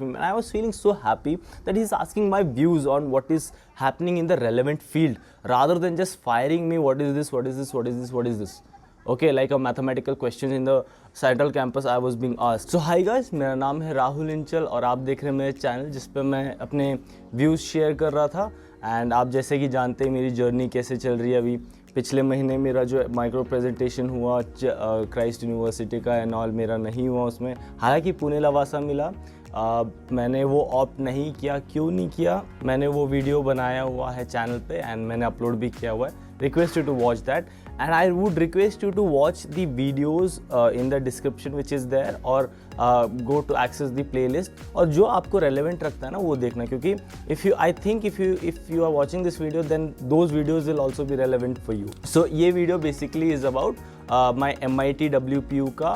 and I was feeling so happy that he's asking my views on what is happening in the relevant field rather than just firing me, what is this, what is this, what is this, what is this. Okay, like a mathematical question in the Central campus I was being asked. So hi guys, मेरा नाम है राहुल इंचल और आप देख रहे हैं मेरे channel जिस पे मैं अपने व्यूज़ शेयर कर रहा था. एंड आप जैसे कि जानते हैं मेरी जर्नी कैसे चल रही है. अभी पिछले महीने मेरा जो माइक्रो प्रेजेंटेशन हुआ क्राइस्ट यूनिवर्सिटी का एंड ऑल, मेरा नहीं हुआ उसमें. हालांकि पुणे लवासा मिला. मैंने वो ऑप्ट नहीं किया. क्यों नहीं किया? मैंने वो वीडियो बनाया हुआ है चैनल पे एंड मैंने अपलोड भी किया हुआ है. Request you to watch that and I would request you to watch the videos in the description which is there or go to access the playlist और जो आपको relevant रखता है ना वो देखना, क्योंकि if you are watching this video then those videos will also be relevant for you. So ये video basically is about my MIT WPU का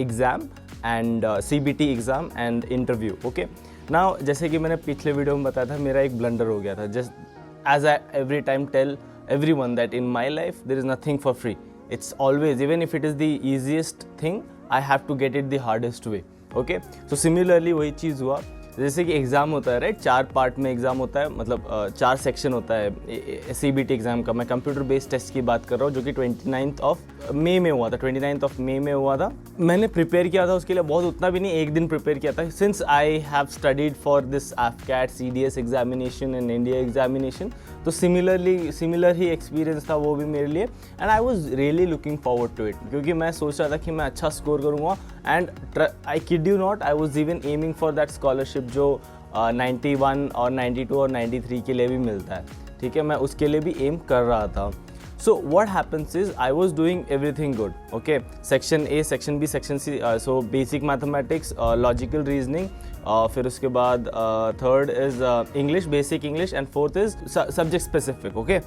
exam and CBT exam and interview. Okay, now जैसे कि मैंने पिछले video में बताया था मेरा एक ब्लंडर हो गया था. Just as I every time tell everyone that in my life there is nothing for free. It's always, even if it is the easiest thing, I have to get it the hardest way. Okay, so similarly वही चीज़ हुआ. जैसे कि exam होता है right, 4 part में exam होता है, मतलब 4 सेक्शन होता है CBT एग्ज़ाम का. मैं कंप्यूटर बेस्ड टेस्ट की बात कर रहा हूँ जो कि 29th मई में हुआ था. 29th मई में हुआ था. मैंने प्रिपेयर किया था उसके लिए, बहुत उतना भी नहीं, एक दिन प्रिपेयर किया था. Since I have studied for this AFCAT CDS examination and India examination, तो सिमिलर ही एक्सपीरियंस था वो भी मेरे लिए. And I was really looking forward to it, क्योंकि मैं सोच रहा था कि मैं अच्छा स्कोर करूँगा. And I kid you not, I was even aiming for that scholarship जो 91 और 92 और 93 के लिए भी मिलता है. ठीक है, मैं उसके लिए भी एम कर रहा था. So what happens is I was doing everything good. Okay, section A, section B, section C. So basic mathematics, logical reasoning. फिर उसके बाद third is English, basic English, and fourth is subject specific. Okay,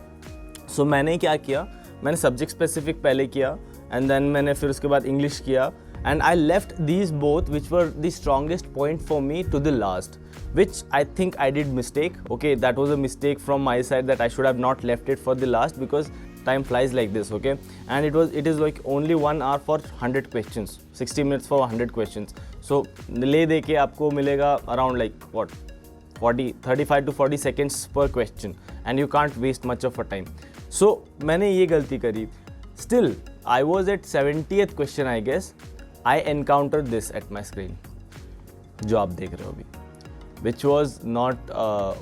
so मैंने क्या किया, मैंने subject specific पहले किया and then मैंने फिर उसके बाद English किया. And I left these both, which were the strongest point for me, to the last, which I think I did mistake. Okay, that was a mistake from my side that I should have not left it for the last, because time flies like this. Okay, and it is like only 1 hour for 100 questions, 60 minutes for 100 questions. So ले दे के आपको मिलेगा around like what 35 to 40 seconds per question, and you can't waste much of a time. So मैंने ये गलती करी. Still I was at 70th question, I guess. I encountered this at my screen, जो आप देख रहे हो अभी, which was not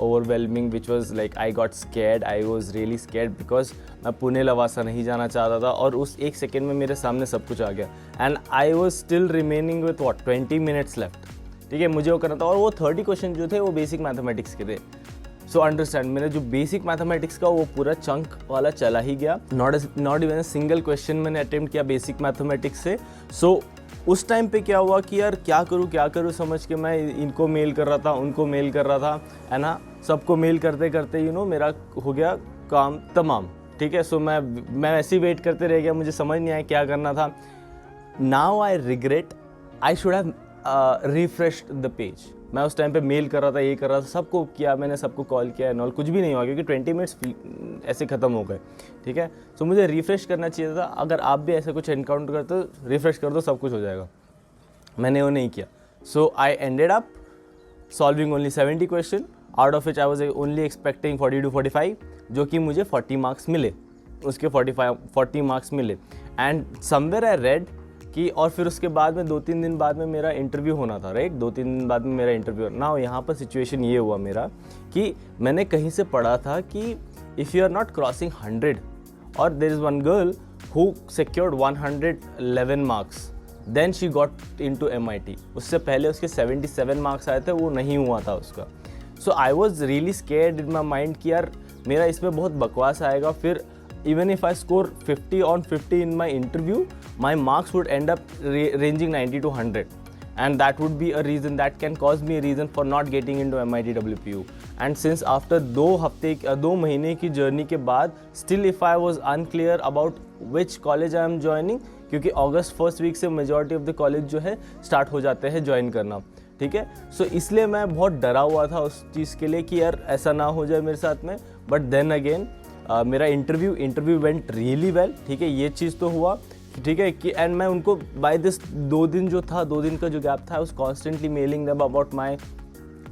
overwhelming, which was like I got scared. I was really scared because मैं पुणे लवासा नहीं जाना चाहता था और उस एक सेकेंड में मेरे सामने सब कुछ आ गया. And I was still remaining with 20 minutes left. ठीक है, मुझे वो करना था. और वो 30 क्वेश्चन जो थे वो बेसिक मैथमेटिक्स के थे. सो अंडरस्टैंड, मेरा जो बेसिक मैथमेटिक्स का वो पूरा चंक वाला चला ही गया. नॉट इवन सिंगल क्वेश्चन मैंने अटेम्प्ट किया बेसिक मैथमेटिक्स से. सो उस टाइम पे क्या हुआ कि यार क्या करूँ समझ के मैं इनको मेल कर रहा था, उनको मेल कर रहा था, है ना. सबको मेल करते करते मेरा हो गया काम तमाम. ठीक है, सो मैं ऐसे ही वेट करते रह गया, मुझे समझ नहीं आया क्या करना था. Now I regret, I should have refreshed the page. मैं उस टाइम पे मेल कर रहा था, ये कर रहा था, सबको किया, मैंने सबको कॉल किया एंड ऑल, कुछ भी नहीं हुआ क्योंकि 20 मिनट्स ऐसे ख़त्म हो गए. ठीक है, सो मुझे रिफ़्रेश करना चाहिए था. अगर आप भी ऐसा कुछ एनकाउंटर करते हो, रिफ़्रेश कर दो, सब कुछ हो जाएगा. मैंने वो नहीं किया. So I ended up solving only 70 question, out of which I was only expecting 40 to 45, जो कि मुझे 40 मार्क्स मिले. उसके 40 मार्क्स मिले. एंड समवेयर आई रेड कि, और फिर उसके बाद में 2-3 दिन बाद में मेरा इंटरव्यू होना था. राइट, 2-3 दिन बाद में मेरा इंटरव्यू. ना यहाँ पर सिचुएशन ये हुआ मेरा कि मैंने कहीं से पढ़ा था कि if you are not crossing 100, और there is one girl who secured 111 marks, then she got into MIT. उससे पहले उसके 77 मार्क्स आए थे, वो नहीं हुआ था उसका. So I was really scared in my mind कि यार मेरा इसमें बहुत बकवास आएगा. फिर even if I score 50 on 50 in my interview, my marks would end up ranging 90 to 100, and that would be a reason that can cause me a reason for not getting into MIT WPU. And since after 2 महीने की journey के बाद still if I was unclear about which college I am joining, क्योंकि August first week से majority of the college जो है start हो जाते हैं ज्वाइन करना. ठीक है, सो इसलिए मैं बहुत डरा हुआ था उस चीज़ के लिए कि यार ऐसा ना हो जाए मेरे साथ में. बट देन अगेन मेरा इंटरव्यू वेंट रियली वेल. ठीक है, ये चीज़ तो हुआ. ठीक है कि एंड मैं उनको बाय दिस 2 दिन जो था, 2 दिन का जो गैप था, उस constantly mailing them about my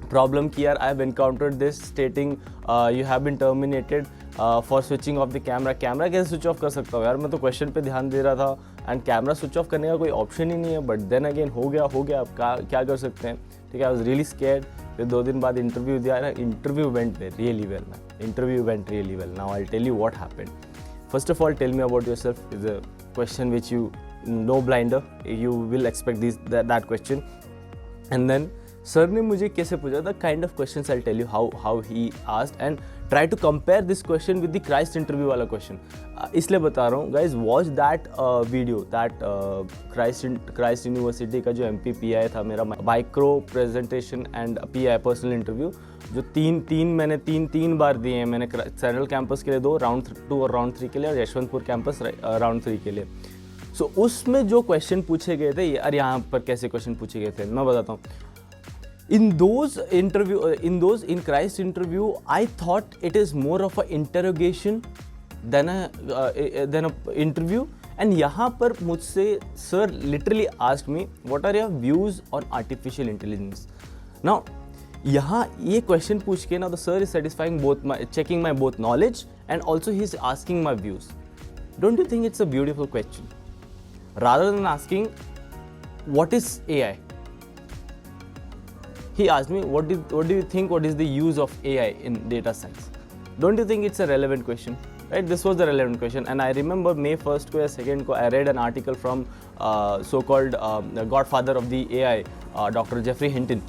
problem कि यार I have encountered this stating you have been terminated for switching off the camera. Camera कैसे स्विच ऑफ कर सकता हूँ यार, मैं तो क्वेश्चन पे ध्यान दे रहा था एंड कैमरा स्विच ऑफ करने का कोई ऑप्शन ही नहीं है। बट देन अगेन हो गया, अब क्या कर सकते हैं, ठीक है। I was really scared. फिर 2 दिन बाद इंटरव्यू दिया ना, interview went really well man, interview went really well. Now I tell you what happened. First of all tell me about yourself is a question which you know blinder, you will expect that question. And then sir ने मुझे कैसे पूछा, the kind of questions I tell you how he asked and try to compare this question with the Christ interview वाला question. इसलिए बता रहा हूँ guys, watch that video, that Christ university का जो MPPI था मेरा, micro presentation and PI personal interview, जो मैंने तीन बार दिए हैं मैंने। सेंट्रल कैंपस के लिए 2, राउंड 2 और राउंड 3 के लिए, और यशवंतपुर कैंपस राउंड 3 के लिए। सो उसमें जो क्वेश्चन पूछे गए थे, यार यहाँ पर कैसे क्वेश्चन पूछे गए थे मैं बताता हूँ। In Christ interview, I thought it is more of an interrogation than a interview. And यहाँ पर मुझसे sir literally asked me, what are your views on artificial intelligence? Now, यहाँ ये question पूछ के ना, the sir is satisfying checking my both knowledge and also he is asking my views. Don't you think it's a beautiful question? Rather than asking, what is AI? He asked me, what do you think, what is the use of AI in data science? Don't you think it's a relevant question? Right? This was the relevant question. And I remember May 1st ko ya 2nd ko, I read an article from so-called the godfather of the AI, Dr. Jeffrey Hinton,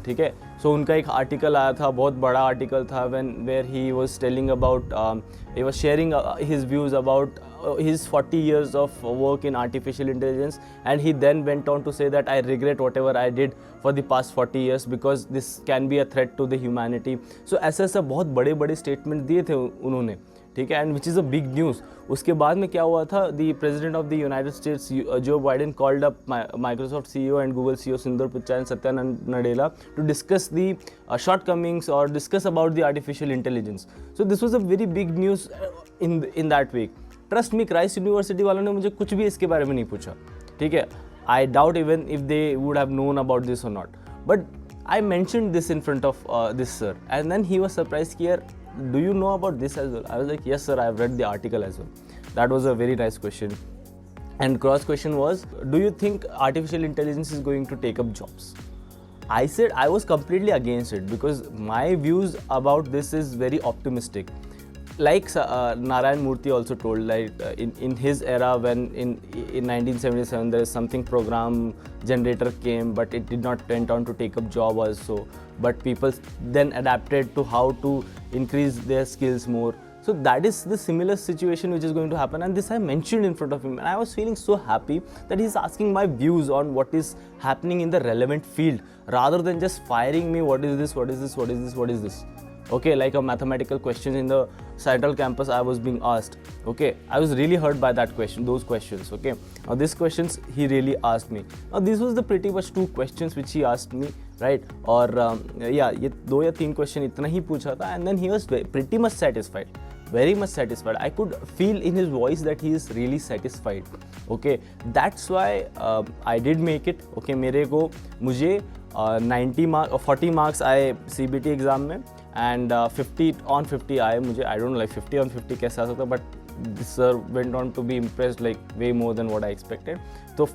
ठीक है। सो उनका एक article आया था, बहुत बड़ा article था, where he was telling about, he was sharing his views about his 40 years of work in artificial intelligence, and he then went on to say that I regret whatever I did for the past 40 years because this can be a threat to the humanity. So ऐसा बहुत बड़े statement दिए थे उन्होंने, ठीक है, and which is a big news. उसके बाद में क्या हुआ था, the president of the United States Joe Biden called up Microsoft CEO and Google CEO Sundar Pichai and Satya Nadella to discuss the shortcomings और discuss about the artificial intelligence. So this was a very big news in that week. Trust me, Christ University वालों ने मुझे कुछ भी इसके बारे में नहीं पूछा, ठीक है। I doubt even if they would have known about this or not, but I mentioned this in front of this sir and then he was surprised कि यार, do you know about this as well? I was like, yes sir, I have read the article as well. That was a very nice question. And cross question was, do you think artificial intelligence is going to take up jobs? I said I was completely against it because my views about this is very optimistic. Like Narayan Murthy also told, like in his era, when in 1977 there is something program generator came, but it did not went on to take up job also. But people then adapted to how to increase their skills more. So that is the similar situation which is going to happen, and this I mentioned in front of him, and I was feeling so happy that he's asking my views on what is happening in the relevant field, rather than just firing me, what is this, what is this, what is this, what is this. Okay, like a mathematical question in the central campus I was being asked. Okay, I was really hurt by that question, those questions. Okay, now these questions he really asked me. Now this was the pretty much 2 questions which he asked me, right? और yeah, ये 2 या 3 question इतना ही पूछा था, and then he was pretty much satisfied, very much satisfied. I could feel in his voice that he is really satisfied. Okay, that's why I did make it. Okay, मुझे 40 marks आए CBT exam में, and 50 on 50 आए मुझे. I don't know like 50 on 50 कैसे आ सकता, but this sir went on to be impressed like way more than what I expected. तो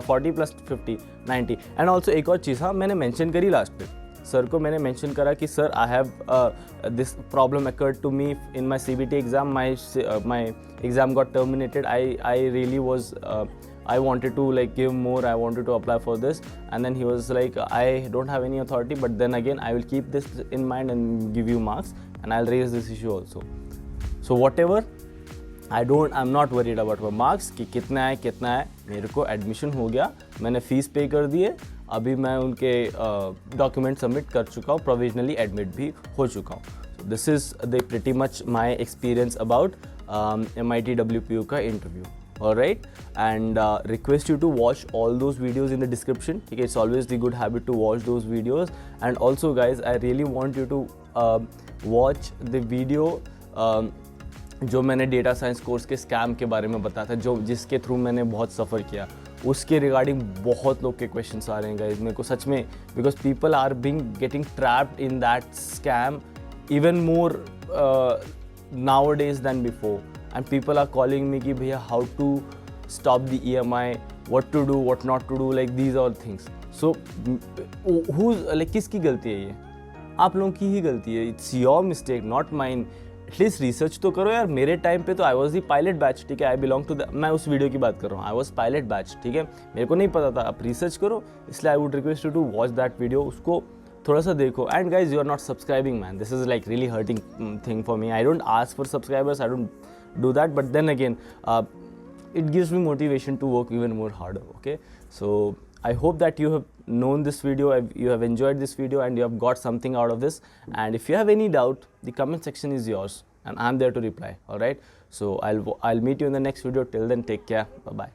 40 plus 50 90. And also एक और चीज़, हाँ मैंने मेंशन करी लास्ट पे, सर को मैंने मेंशन करा कि sir I have this problem occurred to me in my CBT exam, my exam got terminated. I really was I wanted to like give more, I wanted to apply for this, and then he was like, I don't have any authority, but then again I will keep this in mind and give you marks, and I'll raise this issue also. So whatever, I'm not worried about my marks कि कितना है, मेरे को admission हो गया, मैंने fees पे कर दिए, अभी मैं उनके डॉक्यूमेंट सबमिट कर चुका हूँ, प्रोविजनली एडमिट भी हो चुका हूँ. So this is the pretty much my experience about MIT WPU का interview. Alright, and request you to watch all those videos in the description. Okay, it's always the good habit to watch those videos. And also guys, I really want you to watch the video जो मैंने data science course के scam के बारे में बताया था, जिसके through मैंने बहुत सफ़र किया. उसके रिगार्डिंग बहुत लोग के क्वेश्चंस आ रहे हैं गाइज मेरे को सच में, because people are being getting trapped in that scam even more nowadays than before, and people are calling me कि भैया how to stop the EMI, what to do, what not to do, like these all things. So who's like किसकी गलती है ये? आप लोगों की ही गलती है. It's your mistake, not mine. At least research तो करो यार. मेरे टाइम पे तो I was the pilot batch, ठीक है. आई बिलोंग टू द, मैं उस वीडियो की बात कर रहा हूँ. आई वॉज पायलट बैच, ठीक है. मेरे को नहीं पता था. आप रिसर्च करो, इसलिए I would request you to watch that video. उसको थोड़ा सा देखो. And guys you are not subscribing man, this is like really hurting thing for me. I don't ask for subscribers, I don't do that, but then again it gives me motivation to work even more harder. Okay, so I hope that you have known this video, you have enjoyed this video, and you have got something out of this. And if you have any doubt, the comment section is yours and I'm there to reply. All right, so I'll meet you in the next video. Till then, take care. Bye bye.